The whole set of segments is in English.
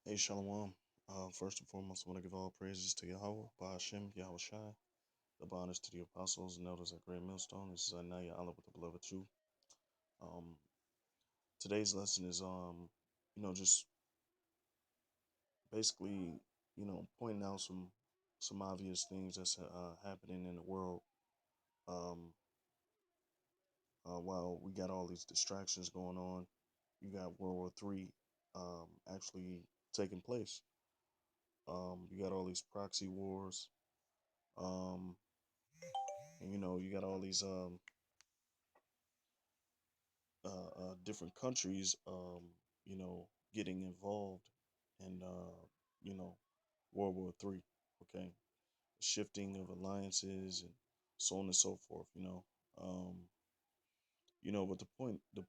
Hey, Shalom. First and foremost, I want to give all praises to Yahweh, Ba'ashem, Yahweh Shai, the honors to the apostles and elders at Great Millstone. This is Anaya Allah with the beloved truth. Um, Today's lesson is, just basically, pointing out some obvious things that's happening in the world. Um, while we got all these distractions going on, you got World War III actually taking place. You got all these proxy wars. Um, and you got all these different countries getting involved in you know World War III. Okay, shifting of alliances and so on and so forth. Um, but the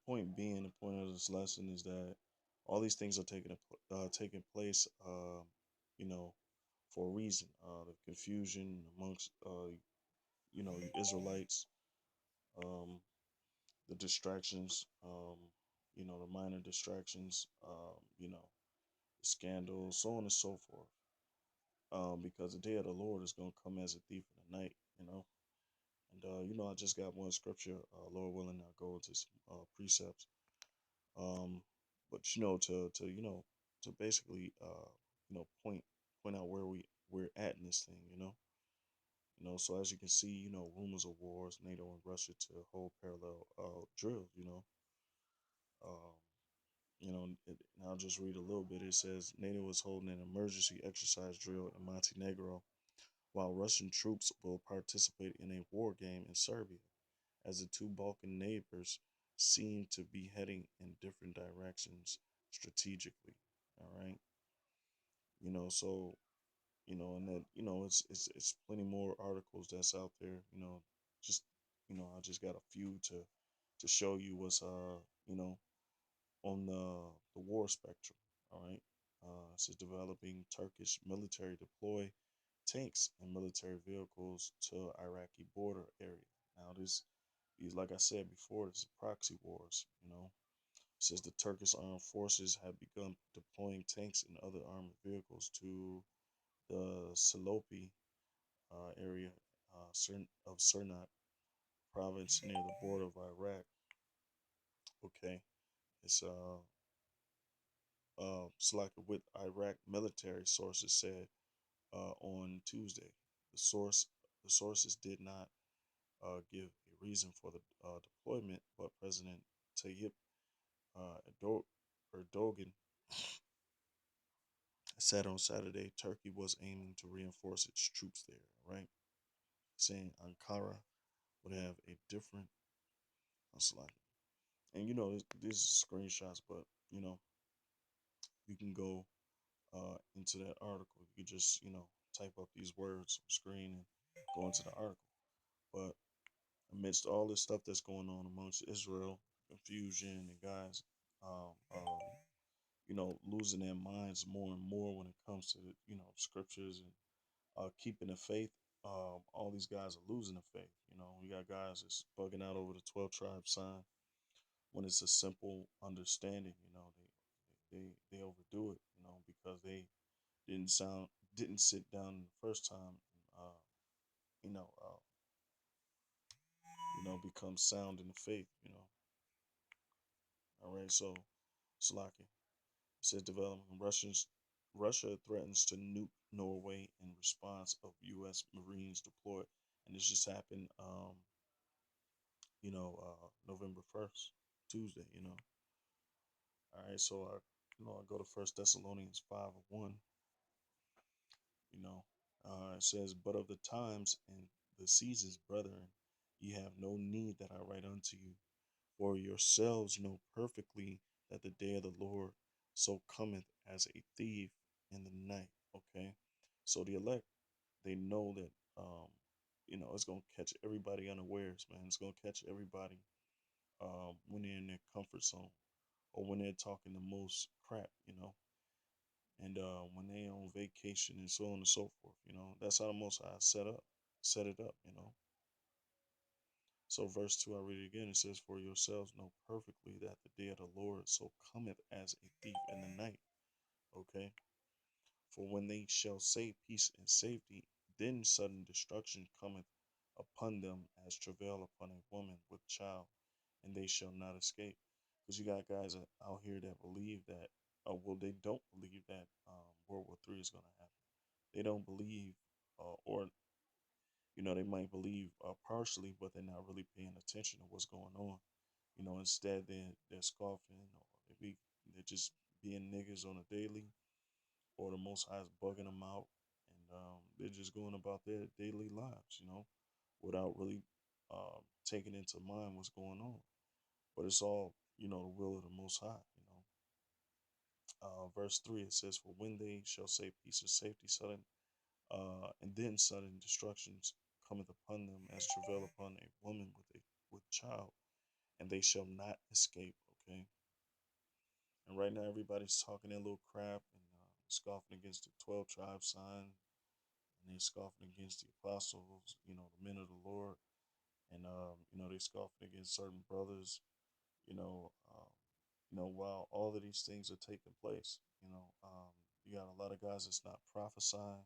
point being, the point of this lesson is that all these things are taking place, you know, for a reason. The confusion amongst Israelites, um, the distractions, the minor distractions, the scandals, so on and so forth. Because the day of the Lord is going to come as a thief in the night, And, I just got one scripture, Lord willing, I'll go into some precepts. Um, but, to basically, point out where we're at in this thing, So as you can see, rumors of wars, NATO and Russia to hold parallel drills, Um, and I'll just read a little bit. It says NATO is holding an emergency exercise drill in Montenegro, while Russian troops will participate in a war game in Serbia, as the two Balkan neighbors seem to be heading in different directions strategically. All right, so and then it's plenty more articles that's out there. Just I just got a few to show you what's on the war spectrum. All right. It says developing Turkish military deploy tanks and military vehicles to Iraqi border area. Now, these, like I said before, this is proxy wars. It says the Turkish armed forces have begun deploying tanks and other armored vehicles to the Silopi area of Sirnak province near the border of Iraq. Okay, it's Slack with Iraq military sources said on Tuesday. The source the sources did not give a reason for the deployment, but President Tayyip Erdogan said on Saturday Turkey was aiming to reinforce its troops there. Right, saying Ankara would have a different Slack. And this is screenshots, but you can go into that article. You could just type up these words on screen and go into the article. But amidst all this stuff that's going on amongst Israel, confusion and guys, losing their minds more and more when it comes to scriptures and keeping the faith. All these guys are losing the faith. We got guys that's bugging out over the 12 tribe sign when it's a simple understanding. They overdo it. Because they didn't sit down the first time. Uh, you know, uh, become sound in the faith. All right, so Slovakia says development. Russia threatens to nuke Norway in response of U.S. Marines deployed, and this just happened, November 1st, Tuesday. All right, so I go to First Thessalonians 5:1. You know, it says, "But of the times and the seasons, brethren, ye have no need that I write unto you, for yourselves know perfectly that the day of the Lord so cometh as a thief in the night." Okay, so the elect, they know that it's gonna catch everybody unawares, man. It's gonna catch everybody when they're in their comfort zone or when they're talking the most crap, and when they on vacation and so on and so forth. That's how the Most High set it up. So verse 2, I read it again. It says, "For yourselves know perfectly that the day of the Lord so cometh as a thief in the night." Okay. For when they shall say peace and safety, then sudden destruction cometh upon them as travail upon a woman with child, and they shall not escape. Because you got guys out here that believe that, well, they don't believe that World War III is going to happen. They don't believe, or they might believe partially, but they're not really paying attention to what's going on. Instead they're scoffing, or they're just being niggas on a daily, or the Most High is bugging them out, and they're just going about their daily lives, without really taking into mind what's going on. But it's all, the will of the Most High. Verse 3, it says, "For when they shall say peace and safety, sudden, and then sudden destructions cometh upon them as travail upon a woman with child, and they shall not escape." Okay, and right now everybody's talking their little crap and scoffing against the 12 tribe sign, and they're scoffing against the apostles, the men of the Lord, and they're scoffing against certain brothers, while all of these things are taking place, you got a lot of guys that's not prophesying.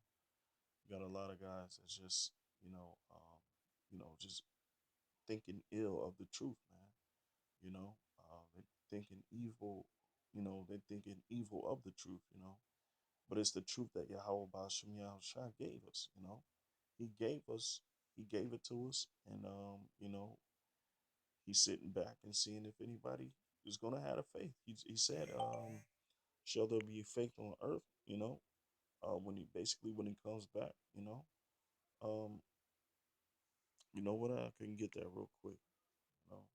You got a lot of guys that's just, just thinking ill of the truth, man. They're thinking evil. They're thinking evil of the truth. But it's the truth that Yahweh Bashim Yahushua gave us. He gave us, he gave it to us, and he's sitting back and seeing if anybody is gonna have a faith. He said, "Shall there be faith on earth?" When he comes back, um, what I can get that real quick, you know,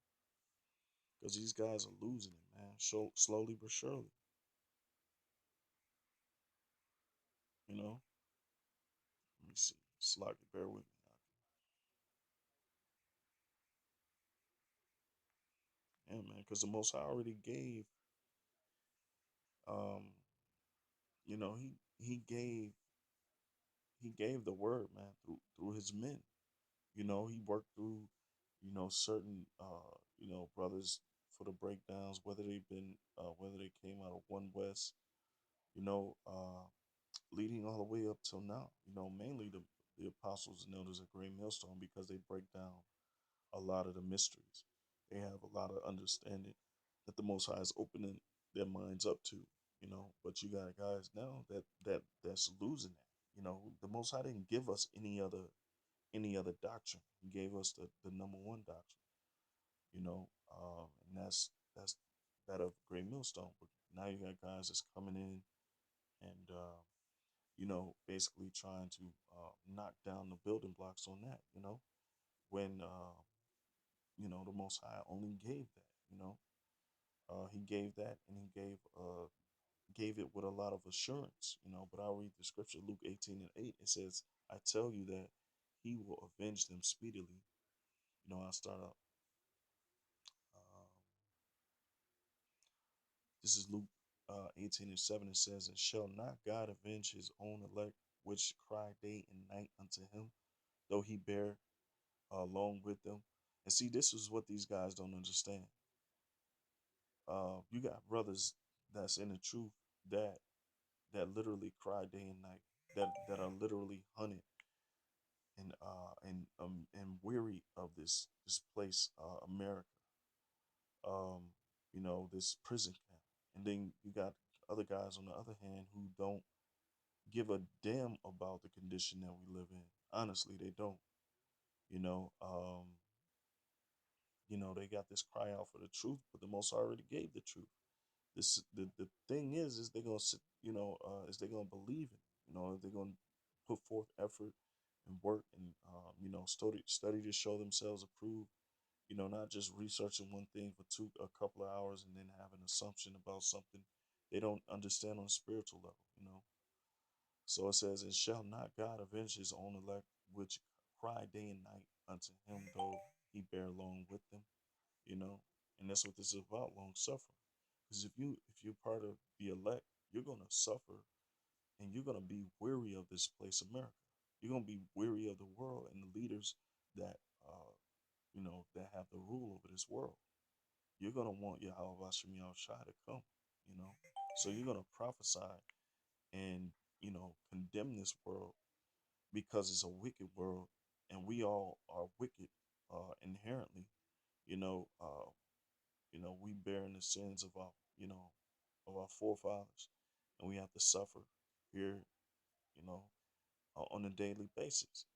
because these guys are losing it, man. Slowly but surely, you know. Let me see. Slocky, bear with me. Yeah, man, because the Most High already gave, um, he gave the word, man, through his men. He worked through, certain, brothers for the breakdowns, whether they came out of One West, you know, uh, leading all the way up till now. Mainly the apostles and elders at Great Millstone, because they break down a lot of the mysteries. They have a lot of understanding that the Most High is opening their minds up to. But you got guys now that's losing that. The Most High didn't give us any other doctrine. He gave us the number one doctrine. And that's that of Great Millstone. But now you got guys that's coming in and basically trying to knock down the building blocks on that. When the Most High only gave that. He gave that, and he gave it with a lot of assurance. But I'll read the scripture, Luke 18:8. It says, "I tell you that he will avenge them speedily." I start out. Um, this is Luke 18:7. It says, "And shall not God avenge his own elect, which cry day and night unto him, though he bear along with them?" And see, this is what these guys don't understand. You got brothers that's in the truth that literally cry day and night, that are literally hunted and weary of this place, America. Um, this prison camp, and then you got other guys on the other hand who don't give a damn about the condition that we live in. Honestly, they don't. You know, um, they got this cry out for the truth, but the Most already gave the truth. The thing is they're gonna sit, is they're gonna believe it. They're gonna put forth effort and work, and study to show themselves approved. Not just researching one thing for a couple of hours and then have an assumption about something they don't understand on a spiritual level. So it says, "And shall not God avenge his own elect, which cry day and night unto him, though he bear along with them?" You know, and that's what this is about, long suffering. Because if you're part of the elect, you're gonna suffer, and you're gonna be weary of this place, America. You're gonna be weary of the world and the leaders that that have the rule over this world. You're gonna want Yahweh Shai to come. So you're gonna prophesy and condemn this world because it's a wicked world, and we all are wicked inherently. You know, uh, we bearing the sins of our forefathers, and we have to suffer here, you know, on a daily basis.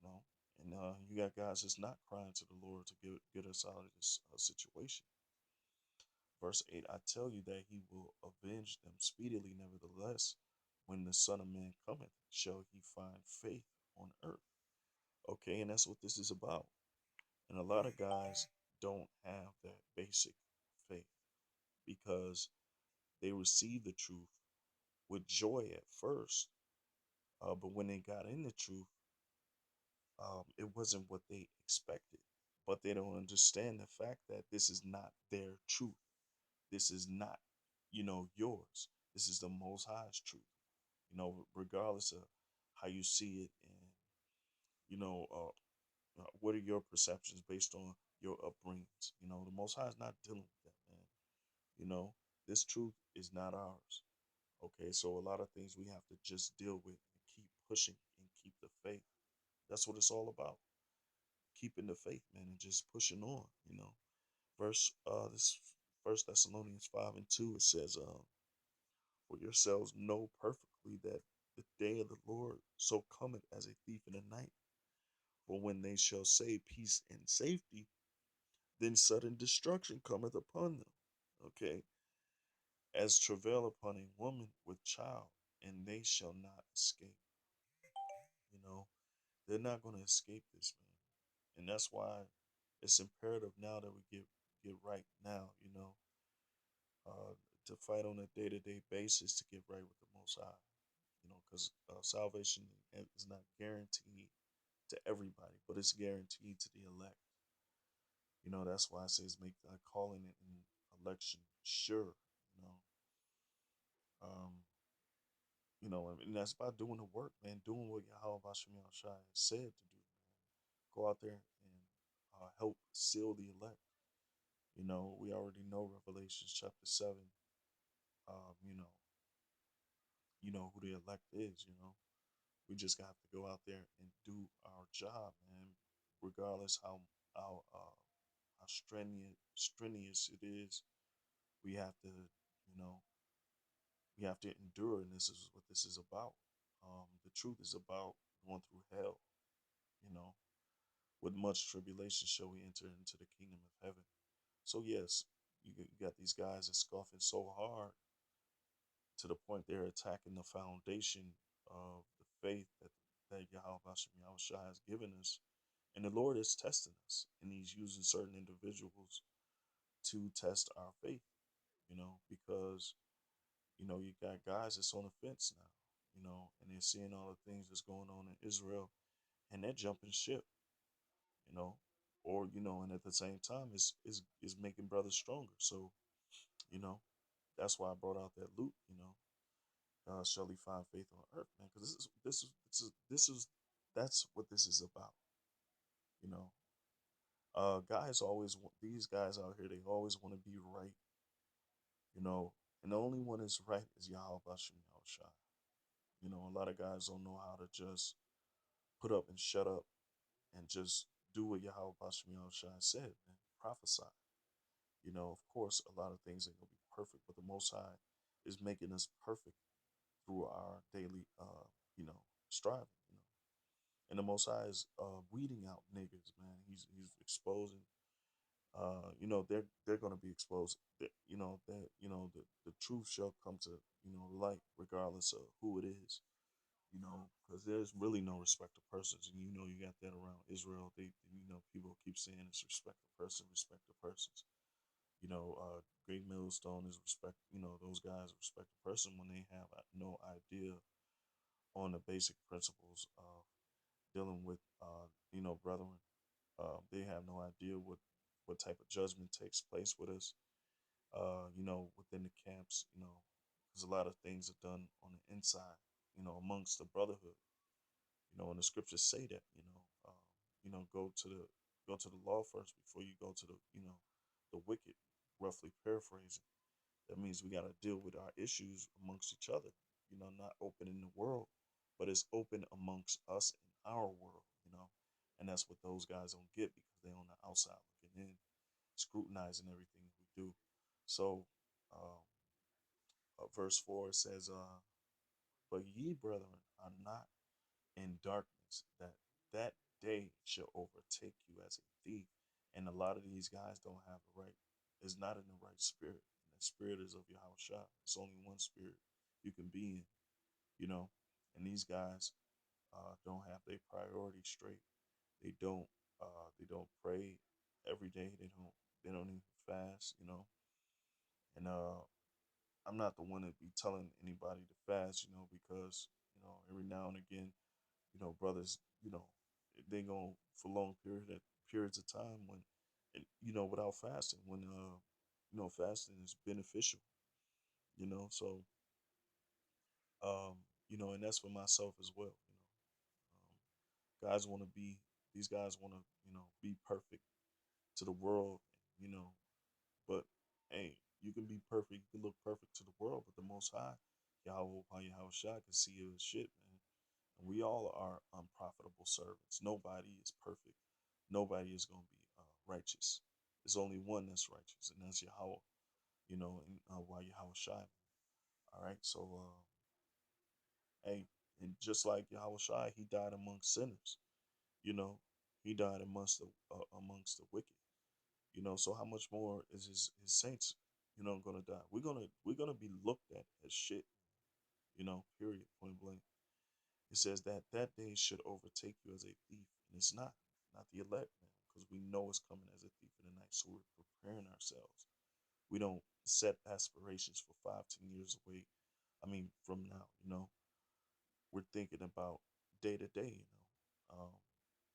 You know, and you got guys that's not crying to the Lord to get us out of this situation. Verse 8, I tell you that he will avenge them speedily. Nevertheless, when the Son of Man cometh, shall he find faith on earth? Okay, and that's what this is about. And a lot of guys don't have that basic faith because they receive the truth with joy at first, but when they got in the truth, it wasn't what they expected. But they don't understand the fact that this is not their truth. This is not, yours. This is the Most High's truth. Regardless of how you see it, and you know, what are your perceptions based on your upbringings? The Most High is not dealing with that, man. You know, this truth is not ours. Okay, so a lot of things we have to just deal with and keep pushing and keep the faith. That's what it's all about. Keeping the faith, man, and just pushing on. This First Thessalonians 5:2, it says, for yourselves know perfectly that the day of the Lord so cometh as a thief in the night. For when they shall say peace and safety, then sudden destruction cometh upon them. Okay, as travail upon a woman with child, and they shall not escape. You know, they're not going to escape this, man. And that's why it's imperative now that we get right now, uh, to fight on a day-to-day basis to get right with the Most High. Because salvation is not guaranteed to everybody, but it's guaranteed to the elect. That's why it says make thy calling and election sure. You know, um, and that's by doing the work, man, doing what Yahweh Bashim Shai said to do, man. Go out there and help seal the elect. We already know Revelations chapter 7. Um, you know, who the elect is. We just got to go out there and do our job, man. Regardless how strenuous it is, we have to, endure, and this is what this is about. The truth is about going through hell. You know, with much tribulation shall we enter into the kingdom of heaven. So yes, you got these guys that scoffing so hard to the point they're attacking the foundation of the faith that Yahweh Shai has given us. And the Lord is testing us, and He's using certain individuals to test our faith, because, you got guys that's on the fence now, and they're seeing all the things that's going on in Israel, and they're jumping ship, you know, and at the same time, it's making brothers stronger. So, you know, that's why I brought out that Luke, shall he find faith on earth, man? Because that's what this is about, you know. Guys always want these guys out here. They always want to be right, you know, and the only one that's right is Yahweh Bashim Yahushua. A lot of guys don't know how to just put up and shut up and just do what Yahweh Bashim Yahushua said and prophesy. Of course, a lot of things ain't gonna be perfect, but the Most High is making us perfect through our daily, striving. And the Most High is weeding out niggas, man. He's exposing. They're gonna be exposed. The truth shall come to light, regardless of who it is. Because there's really no respect of persons, and you got that around Israel. People keep saying it's respect of person, respect of persons. Great Millstone is respect. Those guys respect a person when they have no idea on the basic principles of dealing with, brethren. They have no idea what type of judgment takes place with us. Within the camps. Because a lot of things are done on the inside. Amongst the brotherhood. And the scriptures say that. Go to the law first before you go to the wicked. Roughly paraphrasing. That means we got to deal with our issues amongst each other. not open in the world, but it's open amongst us in our world. And that's what those guys don't get because they're on the outside looking in, scrutinizing everything we do. So, um, verse 4 says, "But ye, brethren, are not in darkness, that that day shall overtake you as a thief." And a lot of these guys don't have the right, is not in the right spirit. And the spirit is of Yahushua. It's only one spirit you can be in, you know. And these guys don't have their priorities straight. They don't pray every day. They don't even fast. And I'm not the one to be telling anybody to fast, because every now and again, brothers, they go for long periods of time when, without fasting, when fasting is beneficial, so um, and that's for myself as well. Guys want to be these guys want to be perfect to the world, you know, but hey, you can be perfect, you can look perfect to the world, but the Most High, Yahweh Shai, can see you as shit, man. And we all are unprofitable servants. Nobody is perfect. Nobody is going to be righteous. There's only one that's righteous, and that's Yahweh, and why Yahweh Shai. All right, so hey, and just like Yahweh Shai, he died amongst sinners. You know, he died amongst the wicked. So how much more is his saints, gonna die? We're gonna be looked at as shit. Period, point blank. It says that that day should overtake you as a thief, and it's not the elect, man, because we know it's coming as a thief in the night. So we're preparing ourselves. We don't set aspirations for 5, 10 years away. I mean, from now, we're thinking about day to day.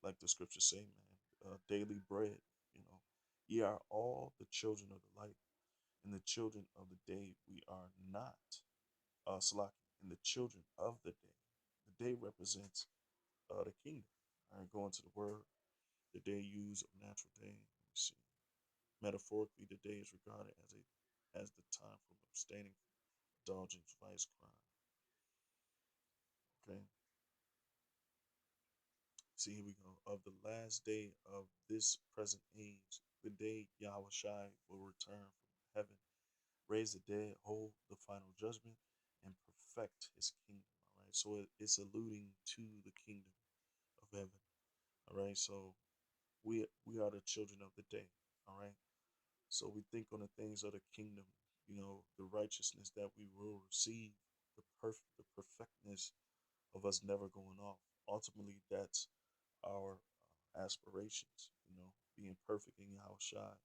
Like the scriptures say, man, daily bread. You know, ye are all the children of the light, and the children of the day. We are not Salaki, and the children of the day. The day represents the kingdom. All right, going to the word, the day used of natural day. Let me see. Metaphorically, the day is regarded as the time from abstaining from indulgence, vice, crime. Okay. See, here we go. Of the last day of this present age, the day Yahweh Shai will return from heaven, raise the dead, hold the final judgment, and perfect his kingdom. All right. So it's alluding to the kingdom of heaven. All right. So we are the children of the day. All right. So we think on the things of the kingdom, the righteousness that we will receive, the perfectness of us never going off. Ultimately, that's our aspirations, being perfect in Yahushua,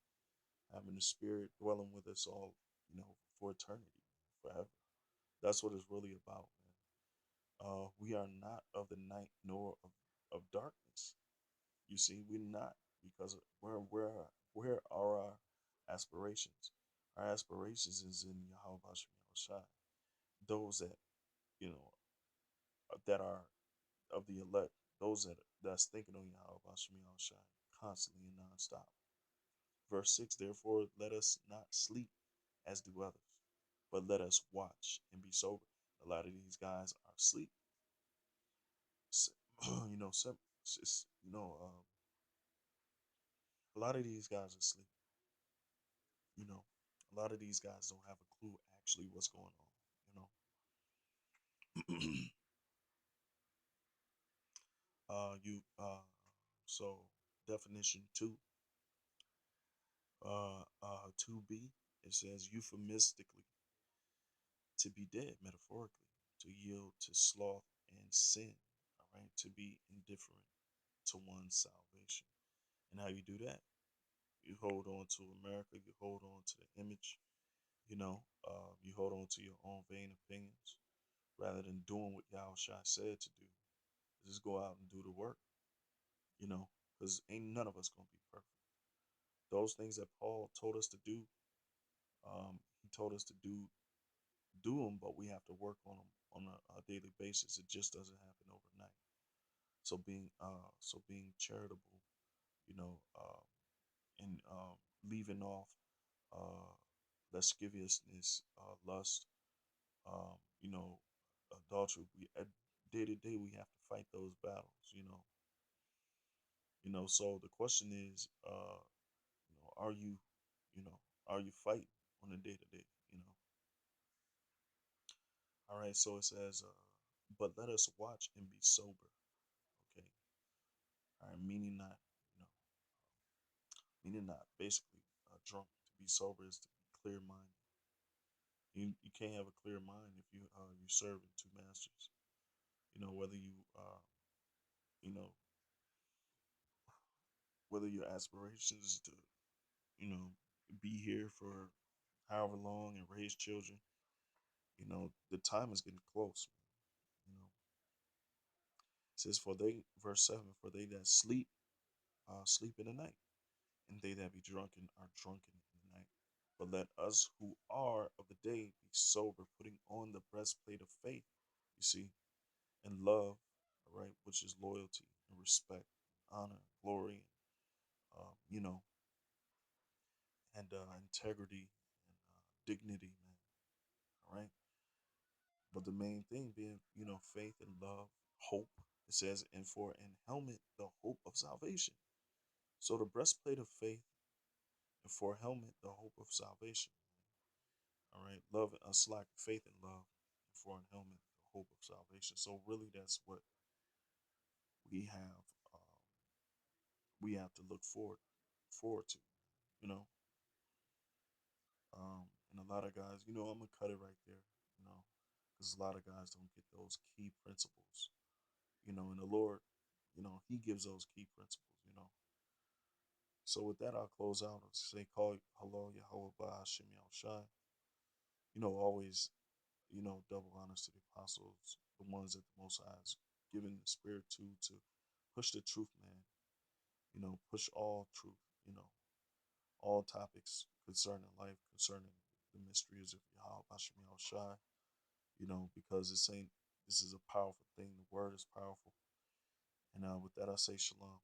having the Spirit dwelling with us all, for eternity, forever. That's what it's really about, man. We are not of the night nor of darkness. You see, we're not because where are our aspirations? Our aspirations is in Yahweh Bashem Yahushua. Those that you know that are of the elect, those that's thinking on Yahweh Bashem Yahushua constantly and nonstop. Verse 6, therefore let us not sleep as do others, but let us watch and be sober. A lot of these guys are asleep. You know, some, it's, a lot of these guys are asleep. You know, a lot of these guys don't have a clue actually what's going on. You so definition two B, it says euphemistically to be dead, metaphorically, to yield to sloth and sin, all right, to be indifferent to one's salvation. And how you do that? You hold on to America, you hold on to the image, you hold on to your own vain opinions rather than doing what Yahushua said to do. Just go out and do the work, because ain't none of us gonna be perfect. Those things that Paul told us to do, he told us to do them, but we have to work on them on a daily basis. It just doesn't happen overnight. So being charitable, you know, and leaving off uh, lasciviousness, lust, um, you know, adultery. We at day to day we have to fight those battles. So the question is, are you, you know, are you fighting on a day to day? You know, all right. So it says, but let us watch and be sober. Okay, all right. Meaning not basically drunk. To be sober is to be clear minded. You can't have a clear mind if you serving two masters. Whether you know whether your aspirations is to you know be here for however long and raise children. The time is getting close. It says, for they, verse 7, for they that sleep, sleep in the night, and they that be drunken are drunken in the night. But let us who are of the day be sober, putting on the breastplate of faith, you see, and love, all right, which is loyalty and respect, honor, glory, and integrity and dignity, man. All right. But the main thing being, faith and love, hope. It says, and for an helmet, the hope of salvation. So the breastplate of faith, and for a helmet, the hope of salvation. All right, love, slack, faith, and love, and for an helmet, the hope of salvation. So really, that's what we have. Um, we have to look forward to. You know, and a lot of guys, I'm gonna cut it right there. You know, because a lot of guys don't get those key principles. And the Lord, He gives those key principles. So with that, I'll close out and say, call hello, Yahweh Ba'ashim Shai. Always, double honors to the apostles, the ones that the Most High has given the Spirit to push the truth, man. Push all truth, all topics concerning life, concerning the mysteries of Yahweh Ba'ashim Shai, because this is a powerful thing. The word is powerful. And with that, I say shalom.